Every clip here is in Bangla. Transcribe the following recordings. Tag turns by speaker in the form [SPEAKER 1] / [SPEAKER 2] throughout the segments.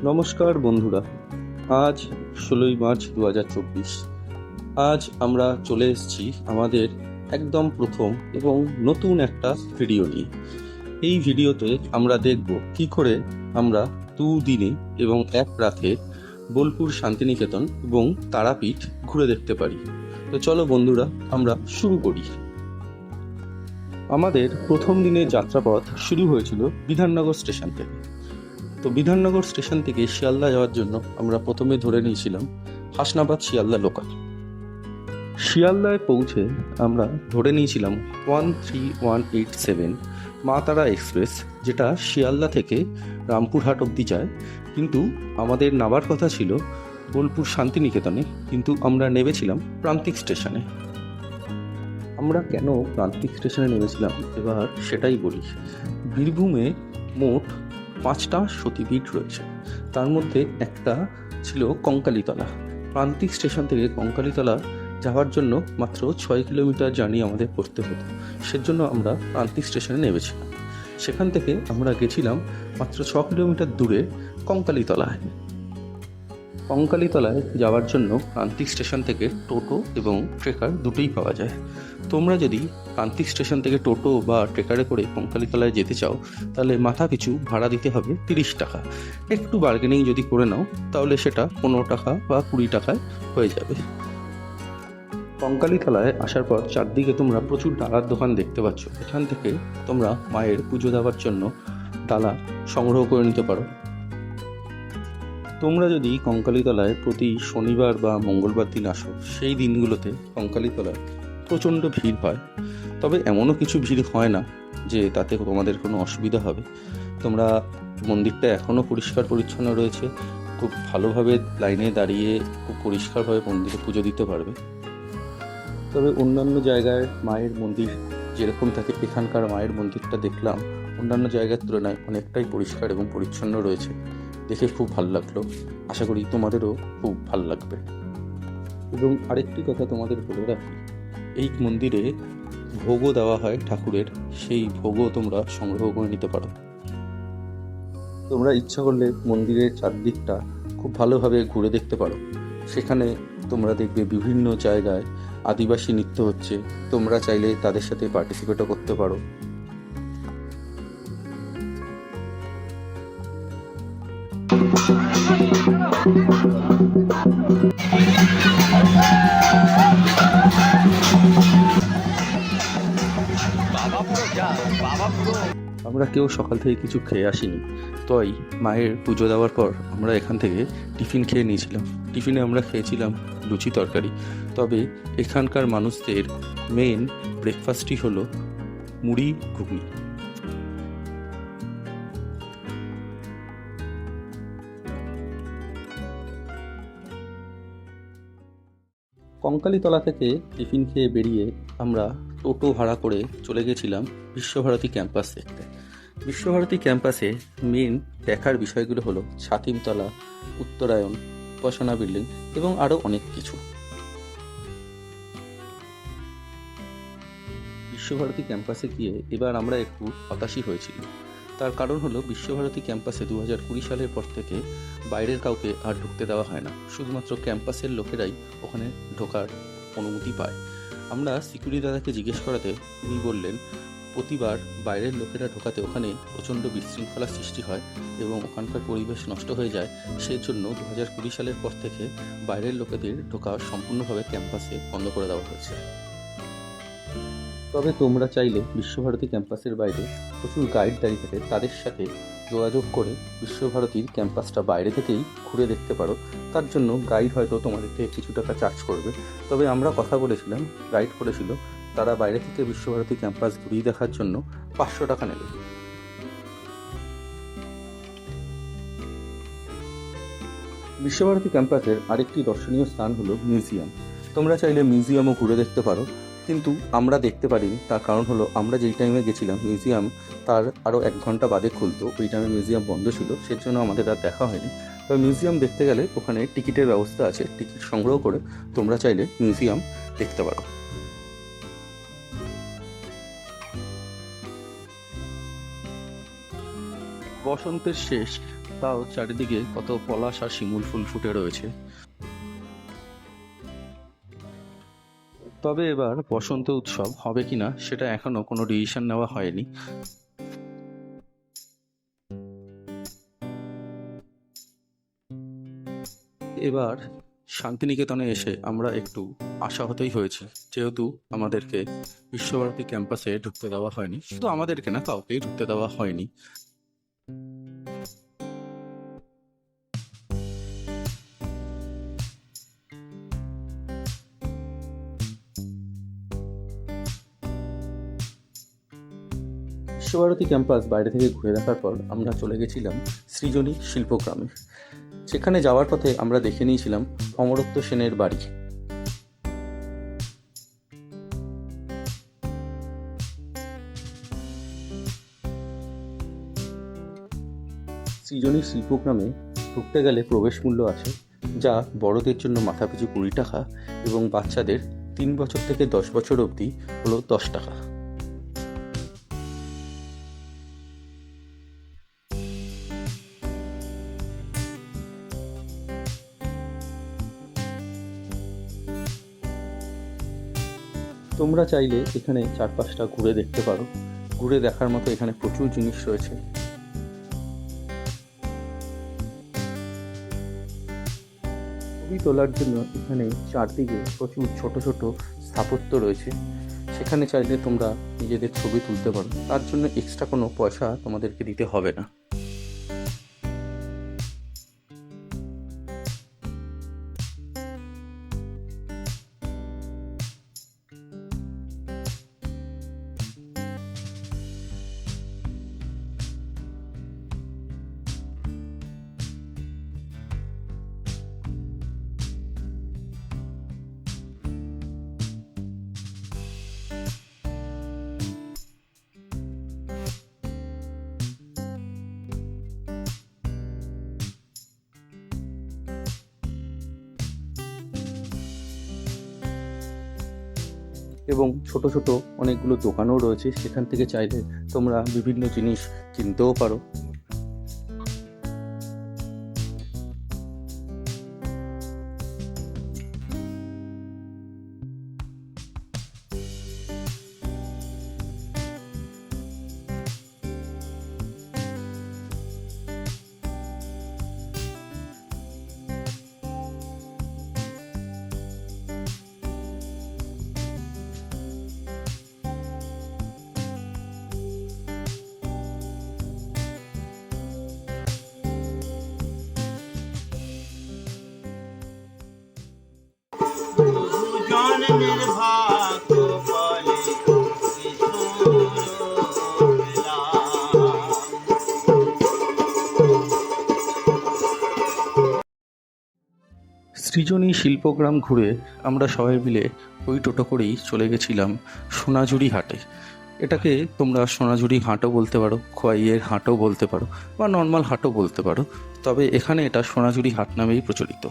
[SPEAKER 1] নমস্কার বন্ধুরা। আজ 16ই মার্চ 2024। আজ আমরা চলে এসেছি আমাদের একদম প্রথম এবং নতুন একটা ভিডিও নিয়ে। এই ভিডিওতে আমরা দেখব কি করে আমরা 2 দিনে এবং 1 রাতে বোলপুর শান্তিনিকেতন এবং তারাপীঠ ঘুরে দেখতে পারি। তো চলো বন্ধুরা, আমরা শুরু করি। আমাদের প্রথম দিনের যাত্রাপথ শুরু হয়েছিল বিধাননগর স্টেশন থেকে। তো বিধাননগর স্টেশন থেকে শিয়ালদা যাওয়ার জন্য আমরা প্রথমে ধরে নিয়েছিলাম হাসনাবাদ শিয়ালদা লোকাল। শিয়ালদায় পৌঁছে আমরা ধরে নিয়েছিলাম 13187 মা তারা এক্সপ্রেস, যেটা শিয়ালদা থেকে রামপুরহাট অবধি যায়। কিন্তু আমাদের নামার কথা ছিল বোলপুর শান্তিনিকেতনে, কিন্তু আমরা নেমেছিলাম প্রান্তিক স্টেশনে। আমরা কেন প্রান্তিক স্টেশনে নেমেছিলাম এবার সেটাই বলি। বীরভূমে মোট 5টা সতীপীঠ রয়েছে, তার মধ্যে একটা ছিল কঙ্কালীতলা। প্রান্তিক স্টেশন থেকে কঙ্কালীতলা যাওয়ার জন্য মাত্র 6 কিলোমিটার জার্নি আমাদের করতে হতো। সেজন্য আমরা প্রান্তিক স্টেশনে নেমেছিলাম। সেখান থেকে আমরা গেছিলাম মাত্র 6 কিলোমিটার দূরে কঙ্কালীতলায়। কঙ্কালীতলায় যাওয়ার জন্য প্রান্তিক স্টেশন থেকে টোটো এবং ট্রেকার দুটোই পাওয়া যায়। তোমরা যদি প্রান্তিক স্টেশন থেকে টোটো বা ট্রেকারে করে কঙ্কালীতলায় যেতে চাও, তাহলে মাথা পিছু ভাড়া দিতে হবে 30 টাকা। একটু বার্গেনিং যদি করে নাও তাহলে সেটা 15 টাকা বা 20 টাকায় হয়ে যাবে। কঙ্কালীতলায় আসার পর চারদিকে তোমরা প্রচুর ডালার দোকান দেখতে পাচ্ছ। এখান থেকে তোমরা মায়ের পুজো দেওয়ার জন্য ডালা সংগ্রহ করে নিতে পারো। তোমরা যদি কঙ্কালীতলায় প্রতি শনিবার বা মঙ্গলবার দিন আসো, সেই দিনগুলোতে কঙ্কালীতলায় প্রচণ্ড ভিড় হয়। তবে এমনও কিছু ভিড় হয় না যে তাতে তোমাদের কোনো অসুবিধা হবে। তোমরা মন্দিরটা এখনও পরিষ্কার পরিচ্ছন্ন রয়েছে, খুব ভালোভাবে লাইনে দাঁড়িয়ে খুব পরিষ্কারভাবে মন্দিরে পুজো দিতে পারবে। তবে অন্যান্য জায়গায় মায়ের মন্দির যেরকম থাকে, এখানকার মায়ের মন্দিরটা দেখলাম অন্যান্য জায়গার তুলনায় অনেকটাই পরিষ্কার এবং পরিচ্ছন্ন রয়েছে। দেখে খুব ভালো লাগলো। আশা করি তোমাদেরও খুব ভালো লাগবে। এবং আরেকটি কথা তোমাদের বলে রাখি, এই মন্দিরে ভোগও দেওয়া হয় ঠাকুরের, সেই ভোগও তোমরা সংগ্রহ করে নিতে পারো। তোমরা ইচ্ছা করলে মন্দিরের চারদিকটা খুব ভালোভাবে ঘুরে দেখতে পারো। সেখানে তোমরা দেখবে বিভিন্ন জায়গায় আদিবাসী নৃত্য হচ্ছে, তোমরা চাইলে তাদের সাথে পার্টিসিপেটও করতে পারো। আমরা কেউ সকাল থেকে কিছু খেয়ে আসিনি, তাই মায়ের পুজো দেওয়ার পর আমরা এখান থেকে টিফিন খেয়ে নিয়েছিলাম। টিফিনে আমরা খেয়েছিলাম লুচি তরকারি। তবে এখানকার মানুষদের মেন ব্রেকফাস্টই হলো মুড়ি ঘুগনি। কঙ্কালীতলা থেকে টিফিন খেয়ে বেরিয়ে আমরা টোটো ভাড়া করে চলে গেছিলাম বিশ্বভারতী ক্যাম্পাস দেখতে। বিশ্বভারতী ক্যাম্পাসে মেন দেখার বিষয়গুলো হলো ছাতিমতলা, উত্তরায়ণ, উপাসনা বিল্ডিং এবং আরও অনেক কিছু। বিশ্বভারতী ক্যাম্পাসে গিয়ে এবার আমরা একটু হতাশই হয়েছিল। তার কারণ হলো বিশ্বভারতী ক্যাম্পাসে 2020 সালের পর থেকে বাইরের কাউকে আর ঢুকতে দেওয়া হয় না, শুধুমাত্র ক্যাম্পাসের লোকেরাই ওখানে ঢোকার অনুমতি পায়। আমরা সিকিউরিটি দাদাকে জিজ্ঞেস করাতে উনি বললেন প্রতিবার বাইরের লোকেরা ঢোকাতে ওখানে প্রচণ্ড বিশৃঙ্খলার সৃষ্টি হয় এবং ওখানকার পরিবেশ নষ্ট হয়ে যায়। সেজন্য 2020 সালের পর থেকে বাইরের লোকেদের ঢোকা সম্পূর্ণভাবে ক্যাম্পাসে বন্ধ করে দেওয়া হয়েছে। তবে তোমরা চাইলে বিশ্বভারতী ক্যাম্পাসের বাইরে প্রচুর গাইড দাঁড়িয়ে থাকে, তাদের সাথে যোগাযোগ করে বিশ্বভারতীর ক্যাম্পাসটা বাইরে থেকেই ঘুরে দেখতে পারো। তার জন্য গাইড হয়তো তোমাদের থেকে কিছু টাকা চার্জ করবে। তবে আমরা কথা বলেছিলাম, গাইড করেছিল তারা বাইরে থেকে বিশ্বভারতী ক্যাম্পাস ঘুরিয়ে দেখার জন্য 500 টাকা নেবে। বিশ্বভারতী ক্যাম্পাসের আরেকটি দর্শনীয় স্থান হলো মিউজিয়াম। তোমরা চাইলে মিউজিয়ামও ঘুরে দেখতে পারো, কিন্তু আমরা দেখতে পারিনি। তার কারণ হলো আমরা যেই টাইমে গেছিলাম মিউজিয়াম তার আরও 1 ঘন্টা বাদে খুলতো, ওই টাইমে মিউজিয়াম বন্ধ ছিল, সেজন্য আমাদের আর দেখা হয়নি। তবে মিউজিয়াম দেখতে গেলে ওখানে টিকিটের ব্যবস্থা আছে, টিকিট সংগ্রহ করে তোমরা চাইলে মিউজিয়াম দেখতে পারো। বসন্তের শেষ তাও চারিদিকে কত পলাশ আর শিমুল ফুল ফুটে রয়েছে। তবে এবার বসন্ত উৎসব হবে কিনা সেটা এখনো কোনো ডিসিশন নেওয়া হয়নি। এবার শান্তিনিকেতনে এসে আমরা একটু আশাহতই হয়েছি, যেহেতু আমাদেরকে বিশ্বভারতী ক্যাম্পাসে ঢুকতে দেওয়া হয়নি। শুধু আমাদেরকে না, কাউকেই ঢুকতে দেওয়া হয়নি। বিশ্বভারতী ক্যাম্পাস বাইরে থেকে ঘুরে দেখার পর আমরা চলে গেছিলাম সৃজনী শিল্পগ্রামে। সেখানে যাওয়ার পথে আমরা দেখে নিয়েছিলাম অমরত্ব সেনের বাড়ি। সৃজনী শিল্পগ্রামে ঢুকতে গেলে প্রবেশ মূল্য আছে, যা বড়দের জন্য মাথাপিছু 20 টাকা এবং বাচ্চাদের 3 বছর থেকে 10 বছর অবধি হলো 10 টাকা। তোমরা চাইলে এখানে 4-5টা ঘুরে দেখতে পারো। ঘুরে দেখার মতো এখানে প্রচুর জিনিস রয়েছে। ছবি তোলার জন্য এখানে চারদিকে প্রচুর ছোট ছোট স্থাপত্য রয়েছে, সেখানে চাইলে তোমরা নিজেদের ছবি তুলতে পারো। তার জন্য এক্সট্রা কোনো পয়সা তোমাদেরকে দিতে হবে না। এবং ছোট ছোট অনেকগুলো দোকানও রয়েছে, সেখান থেকে চাইলে তোমরা বিভিন্ন জিনিস কিনতেও পারো। সৃজনী শিল্পগ্রাম ঘুরে আমরা সবাই মিলে ওই টোটো করেই চলে গেছিলাম সোনাঝুরি হাটে। এটাকে তোমরা সোনাঝুরি হাটও বলতে পারো, খোয়াইয়ের হাটও বলতে পারো, বা নর্মাল হাটও বলতে পারো, তবে এখানে এটা সোনাঝুরি হাট নামেই প্রচলিত।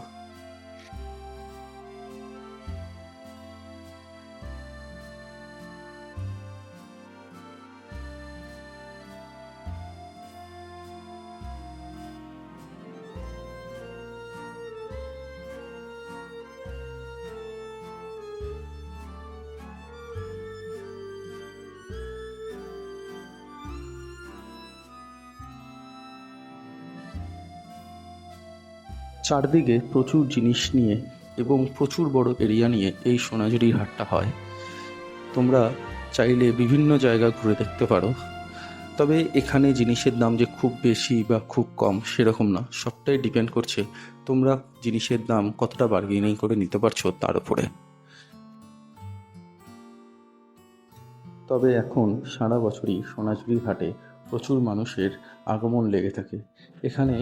[SPEAKER 1] চারদিকে প্রচুর জিনিস নিয়ে এবং প্রচুর বড় এরিয়া নিয়ে এই সোনাঝুরির হাটটা হয়। তোমরা চাইলে বিভিন্ন জায়গা ঘুরে দেখতে পারো, তবে এখানে জিনিসের দাম যে খুব বেশি বা খুব কম সেরকম না, সবটাই ডিপেন্ড করছে তোমরা জিনিসের দাম কতটা বার্গেনিং করে নিতে পারছো তার উপরে। তবে এখন সারা বছরই সোনাঝুরি হাটে প্রচুর মানুষের আগমন লেগে থাকে। এখানে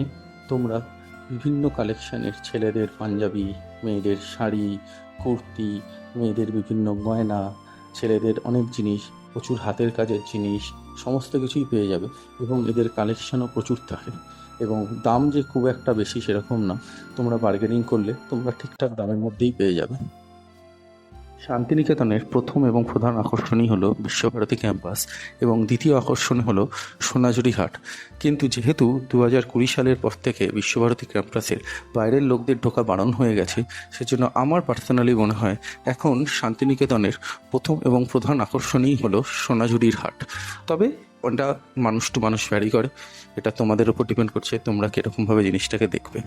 [SPEAKER 1] তোমরা বিভিন্ন কালেকশানের ছেলেদের পাঞ্জাবি, মেয়েদের শাড়ি, কুর্তি, মেয়েদের বিভিন্ন গয়না, ছেলেদের অনেক জিনিস, প্রচুর হাতের কাজের জিনিস, সমস্ত কিছুই পেয়ে যাবে। এবং এদের কালেকশানও প্রচুর থাকে এবং দাম যে খুব একটা বেশি সেরকম না, তোমরা বার্গেনিং করলে তোমরা ঠিকঠাক দামের মধ্যেই পেয়ে যাবে। শান্তিনিকেতনের প্রথম এবং প্রধান আকর্ষণই হলো বিশ্বভারতী ক্যাম্পাস এবং দ্বিতীয় আকর্ষণ হলো সোনাঝুরি হাট। কিন্তু যেহেতু 2020 সালের পর থেকে বিশ্বভারতী ক্যাম্পাসের বাইরের লোকদের ঢোকা বারণ হয়ে গেছে, সেজন্য আমার পার্সোনালি মনে হয় এখন শান্তিনিকেতনের প্রথম এবং প্রধান আকর্ষণই হলো সোনাঝুরির হাট। তবে ওটা মানুষ টু মানুষ ভ্যারি করে, এটা তোমাদের উপর ডিপেন্ড করছে তোমরা কীরকমভাবে জিনিসটাকে দেখবে।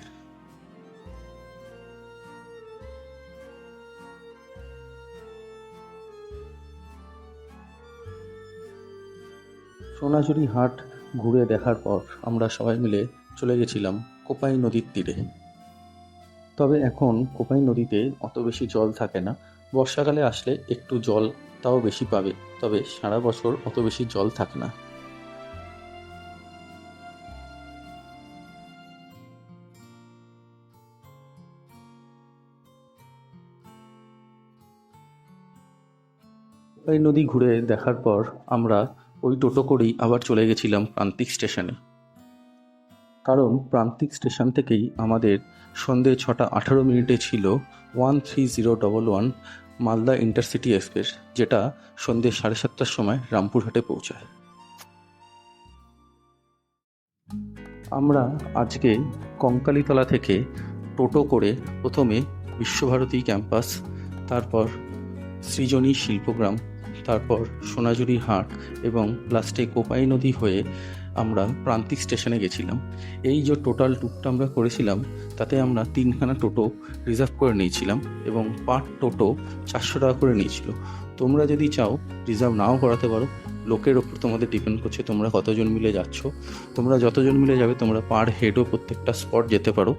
[SPEAKER 1] সোনাঝুরি হাট ঘুরে দেখার পর আমরা সবাই মিলে চলে গেছিলাম কোপাই নদীর তীরে। তবে এখন কোপাই নদীতে অত বেশি জল থাকে না, বর্ষাকালে আসলে একটু জল তাও বেশি পাবে, তবে সারা বছর অত বেশি জল থাকে না। কোপাই নদী ঘুরে দেখার পর আমরা ওই টোটো করেই আবার চলে গেছিলাম প্রান্তিক স্টেশনে। কারণ প্রান্তিক স্টেশন থেকেই আমাদের সন্ধে 6:18 ছিল 13011 মালদা ইন্টারসিটি এক্সপ্রেস, যেটা সন্ধে 7:30টার সময় রামপুরহাটে পৌঁছায়। আমরা আজকে কঙ্কালীতলা থেকে টোটো করে প্রথমে বিশ্বভারতী ক্যাম্পাস, তারপর সৃজনী শিল্পগ্রাম, তারপর সোনাঝুরি হাট এবং লাস্টে কোপাই নদী হয়ে আমরা প্রান্তিক স্টেশনে গেছিলাম। এই যে টোটাল ট্যুরটা আমরা করেছিলাম, তাতে আমরা 3খানা টোটো রিজার্ভ করে নিয়েছিলাম এবং পার টোটো 400 টাকা করে নিয়েছিল। তোমরা যদি চাও রিজার্ভ নাও করাতে পারো, লোকের ওপর তোমাদের ডিপেন্ড করছে তোমরা কতজন মিলে যাচ্ছ। তোমরা যতজন মিলে যাবে তোমরা পার হেডও প্রত্যেকটা স্পট যেতে পারো।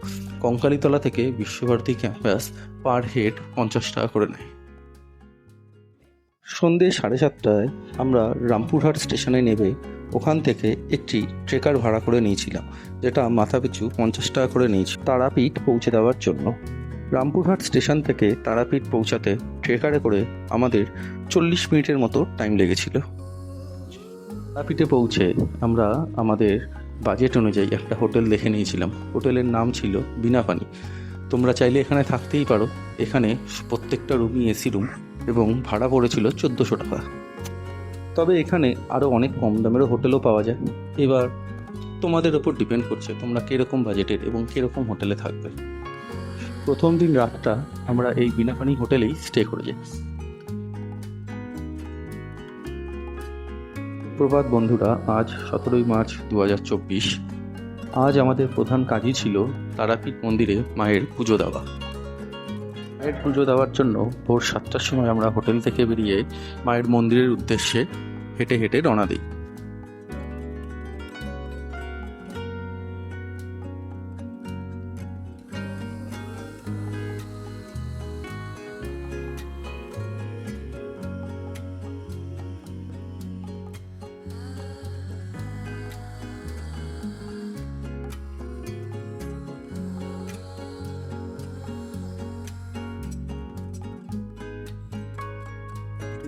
[SPEAKER 1] কঙ্কালীতলা থেকে বিশ্বভারতী ক্যাম্পাস পার হেড 50 টাকা করে নেয়। সন্ধে 7:30টায় আমরা রামপুরহাট স্টেশনে নেমে ওখান থেকে একটি ট্রেকার ভাড়া করে নিয়েছিলাম, যেটা মাথাপিছু 50 টাকা করে নিয়েছিল তারাপীঠ পৌঁছে দেওয়ার জন্য। রামপুরহাট স্টেশন থেকে তারাপীঠ পৌঁছাতে ট্রেকারে করে আমাদের 40 মিনিটের মতো টাইম লেগেছিল। তারাপীঠে পৌঁছে আমরা আমাদের বাজেট অনুযায়ী একটা হোটেল দেখে নিয়েছিলাম। হোটেলের নাম ছিল বিনাপানি। তোমরা চাইলে এখানে থাকতেই পারো। এখানে প্রত্যেকটা রুমই এসি রুম এবং ভাড়া পড়েছিল 1400 টাকা। তবে এখানে আরও অনেক কম দামেরও হোটেলও পাওয়া যায়। এবার তোমাদের ওপর ডিপেন্ড করছে তোমরা কীরকম বাজেটের এবং কীরকম হোটেলে থাকবে। প্রথম দিন রাতটা আমরা এই বিনাপানি হোটেলেই স্টে করে যাই। প্রভাত বন্ধুরা, আজ 17ই মার্চ 2024। আজ আমাদের প্রধান কাজই ছিল তারাপীঠ মন্দিরে মায়ের পুজো দেওয়া। মায়ের পুজো দেওয়ার জন্য ভোর 7টার সময় আমরা হোটেল থেকে বেরিয়ে মায়ের মন্দিরের উদ্দেশ্যে হেঁটে হেঁটে রওনা দিই।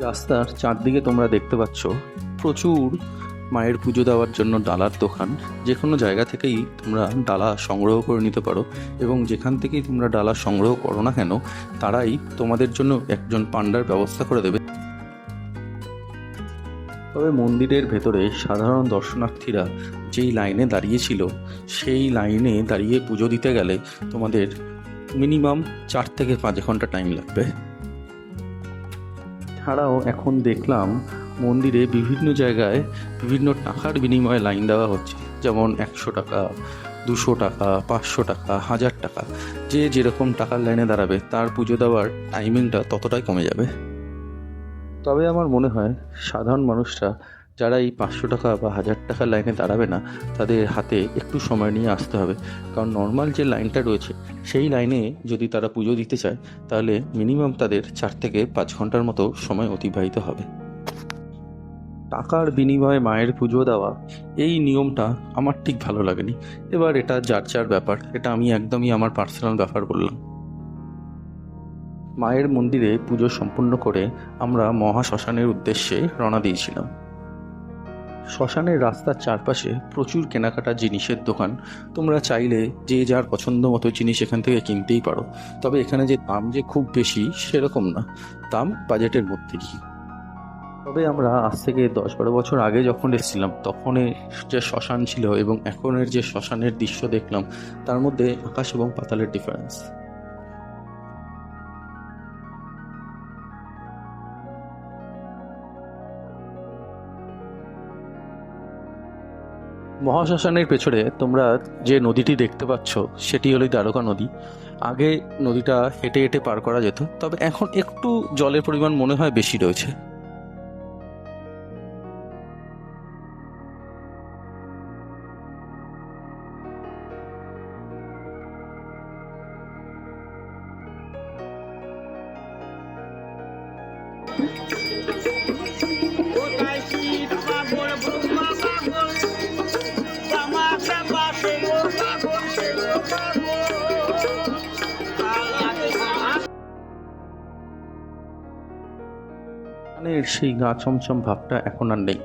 [SPEAKER 1] রাস্তার চারদিকে তোমরা দেখতে পাচ্ছ প্রচুর মায়ের পুজো দেওয়ার জন্য ডালার দোকান। যে কোনো জায়গা থেকেই তোমরা ডালা সংগ্রহ করে নিতে পারো এবং যেখান থেকেই তোমরা ডালা সংগ্রহ করো না কেন, তারাই তোমাদের জন্য একজন পান্ডার ব্যবস্থা করে দেবে। তবে মন্দিরের ভেতরে সাধারণ দর্শনার্থীরা যেই লাইনে দাঁড়িয়েছিল, সেই লাইনে দাঁড়িয়ে পুজো দিতে গেলে তোমাদের মিনিমাম 4 থেকে 5 ঘন্টা টাইম লাগবে। ছাড়াও এখন দেখলাম মন্দিরে বিভিন্ন জায়গায় বিভিন্ন টাকার বিনিময়ে লাইন দেওয়া হচ্ছে, যেমন 100 টাকা, 200 টাকা, 500 টাকা, 1000 টাকা। যে যেরকম টাকার লাইনে দাঁড়াবে তার পুজো দেওয়ার টাইমিংটা ততটাই কমে যাবে। তবে আমার মনে হয় সাধারণ মানুষরা যারা এই 500 টাকা বা 1000 টাকার লাইনে দাঁড়াবে না, তাদের হাতে একটু সময় নিয়ে আসতে হবে। কারণ নর্মাল যে লাইনটা রয়েছে সেই লাইনে যদি তারা পুজো দিতে চায়, তাহলে মিনিমাম তাদের 4 থেকে 5 ঘন্টার মতো সময় অতিবাহিত হবে। টাকার বিনিময়ে মায়ের পুজো দেওয়া, এই নিয়মটা আমার ঠিক ভালো লাগেনি। এবার এটা যার যার ব্যাপার, এটা আমি একদমই আমার পার্সোনাল ব্যাপার বললাম। মায়ের মন্দিরে পুজো সম্পূর্ণ করে আমরা মহাশ্মশানের উদ্দেশ্যে রওনা দিয়েছিলাম। শ্মশানের রাস্তার চারপাশে প্রচুর কেনাকাটার জিনিসের দোকান। তোমরা চাইলে যে যার পছন্দ মতো জিনিস এখান থেকে কিনতেই পারো। তবে এখানে যে দাম যে খুব বেশি সেরকম না, দাম বাজেটের মধ্যেই। তবে আমরা আজ থেকে 10-12 বছর আগে যখন এসেছিলাম তখনের যে শ্মশান ছিল এবং এখনের যে শ্মশানের দৃশ্য দেখলাম, তার মধ্যে আকাশ এবং পাতালের ডিফারেন্স। মহাশ্মশানের পেছনে তোমরা যে নদীটি দেখতে পাচ্ছ সেটি হলো দ্বারকা নদী। আগে নদীটা হেঁটে হেঁটে পার করা যেত, তবে এখন একটু জলের পরিমাণ মনে হয় বেশি রয়েছে। এখানের সেই গা ছমছম ভাবটা এখন আর নেই।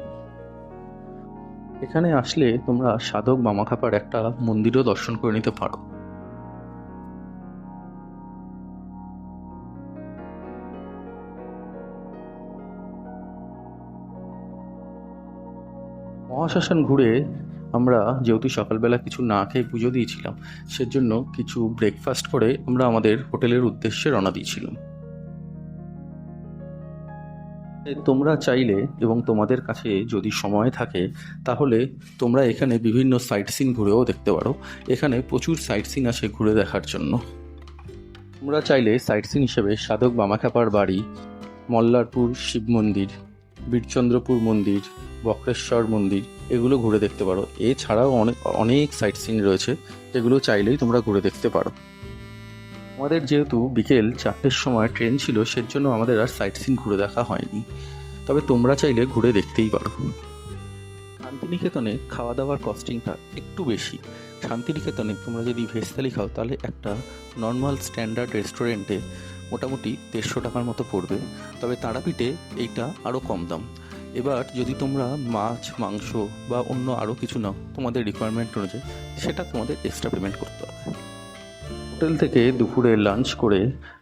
[SPEAKER 1] এখানে আসলে তোমরা সাধক বামাখ্যাপার একটা মন্দিরও দর্শন করে নিতে পারো। মহাশ্মশান ঘুরে আমরা যেহেতু সকালবেলা কিছু না খেয়ে পুজো দিয়েছিলাম, সেজন্য কিছু ব্রেকফাস্ট করে আমরা আমাদের হোটেলের উদ্দেশ্যে রওনা দিয়েছিলাম। তোমরা চাইলে এবং তোমাদের কাছে যদি সময় থাকে তাহলে তোমরা এখানে বিভিন্ন সাইট সিন ঘুরেও দেখতে পারো। এখানে প্রচুর সাইট সিন আছে ঘুরে দেখার জন্য। তোমরা চাইলে সাইট সিন হিসেবে সাধক বামাখ্যাপার বাড়ি, মল্লারপুর শিব মন্দির, বীরচন্দ্রপুর মন্দির, বক্রেশ্বর মন্দির এগুলো ঘুরে দেখতে পারো। এছাড়াও অনেক অনেক সাইট সিন রয়েছে যেগুলো চাইলেই তোমরা ঘুরে দেখতে পারো। আমাদের যেহেতু বিকেল 4টের সময় ট্রেন ছিল, সেজন্য আমাদের আর সাইট সিন ঘুরে দেখা হয়নি। তবে তোমরা চাইলে ঘুরে দেখতেই পারো। শান্তিনিকেতনে খাওয়া দাওয়ার কস্টিংটা একটু বেশি। শান্তিনিকেতনে তোমরা যদি ভেজ থালি খাও তাহলে একটা নর্মাল স্ট্যান্ডার্ড রেস্টুরেন্টে মোটামুটি 150 টাকার মতো পড়বে। তবে তারাপীঠে এইটা আরও কম দাম। এবার যদি তোমরা মাছ মাংস বা অন্য আরও কিছু নাও তোমাদের রিকোয়ারমেন্ট অনুযায়ী, সেটা তোমাদের এক্সট্রা পেমেন্ট করতে হবে। হোটেল থেকে দুপুরে লাঞ্চ করে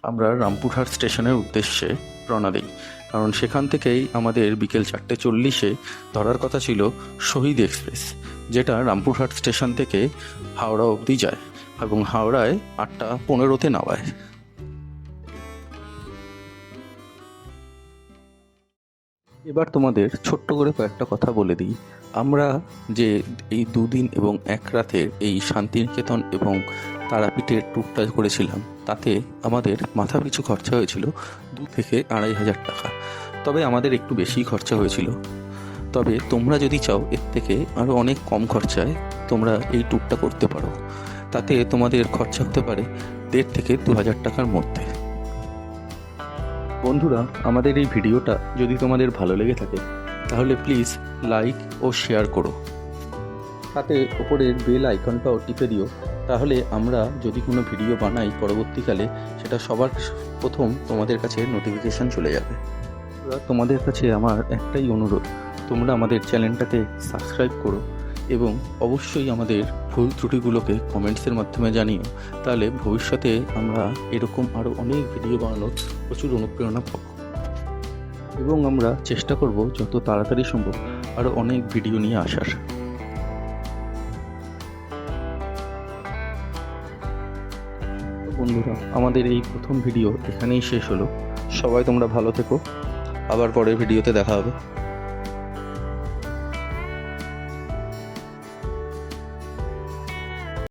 [SPEAKER 1] আমরা রামপুরহাট স্টেশনের উদ্দেশ্যে রওনা দিই, কারণ সেখান থেকেই আমাদের বিকেল 4:40 ধরার কথা ছিল শহীদ এক্সপ্রেস, যেটা রামপুরহাট স্টেশন থেকে হাওড়া অবধি যায় এবং হাওড়ায় 8:15-তে নামায়। এবার তোমাদের ছোট্ট করে কয়েকটা কথা বলে দিই। আমরা যে এই 2 দিন এবং 1 রাতের এই শান্তিনিকেতন এবং তারাপীঠের ট্যুরটা করেছিলাম, তাতে আমাদের মাথাপিছু খরচা হয়েছিল 2 থেকে 2,500 টাকা। তবে আমাদের একটু বেশি খরচা হয়েছিল। তবে তোমরা যদি চাও এর থেকে আরও অনেক কম খরচায় তোমরা এই ট্যুরটা করতে পারো। তাতে তোমাদের খরচা হতে পারে 1,500 থেকে 2,000 টাকার মধ্যে। বন্ধুরা, আমাদের এই ভিডিওটা যদি তোমাদের ভালো লেগে থাকে তাহলে প্লিজ লাইক ও শেয়ার করো। সাথে ওপরের বেল আইকনটাও টিপে দিও, তাহলে আমরা যদি কোনো ভিডিও বানাই পরবর্তীকালে সেটা সবার প্রথম তোমাদের কাছে নোটিফিকেশান চলে যাবে। তোমাদের কাছে আমার একটাই অনুরোধ, তোমরা আমাদের চ্যানেলটাকে সাবস্ক্রাইব করো এবং অবশ্যই আমাদের ভুল ত্রুটিগুলোকে কমেন্টসের মাধ্যমে জানিও। তাহলে ভবিষ্যতে আমরা এরকম আরও অনেক ভিডিও বানানোর প্রচুর অনুপ্রেরণা পাবো এবং আমরা চেষ্টা করব যত তাড়াতাড়ি সম্ভব আরও অনেক ভিডিও নিয়ে আসার। বন্ধুরা, আমাদের এই প্রথম ভিডিও এখানেই শেষ হলো। সবাই তোমরা ভালো থেকো, আবার পরের ভিডিওতে দেখা হবে।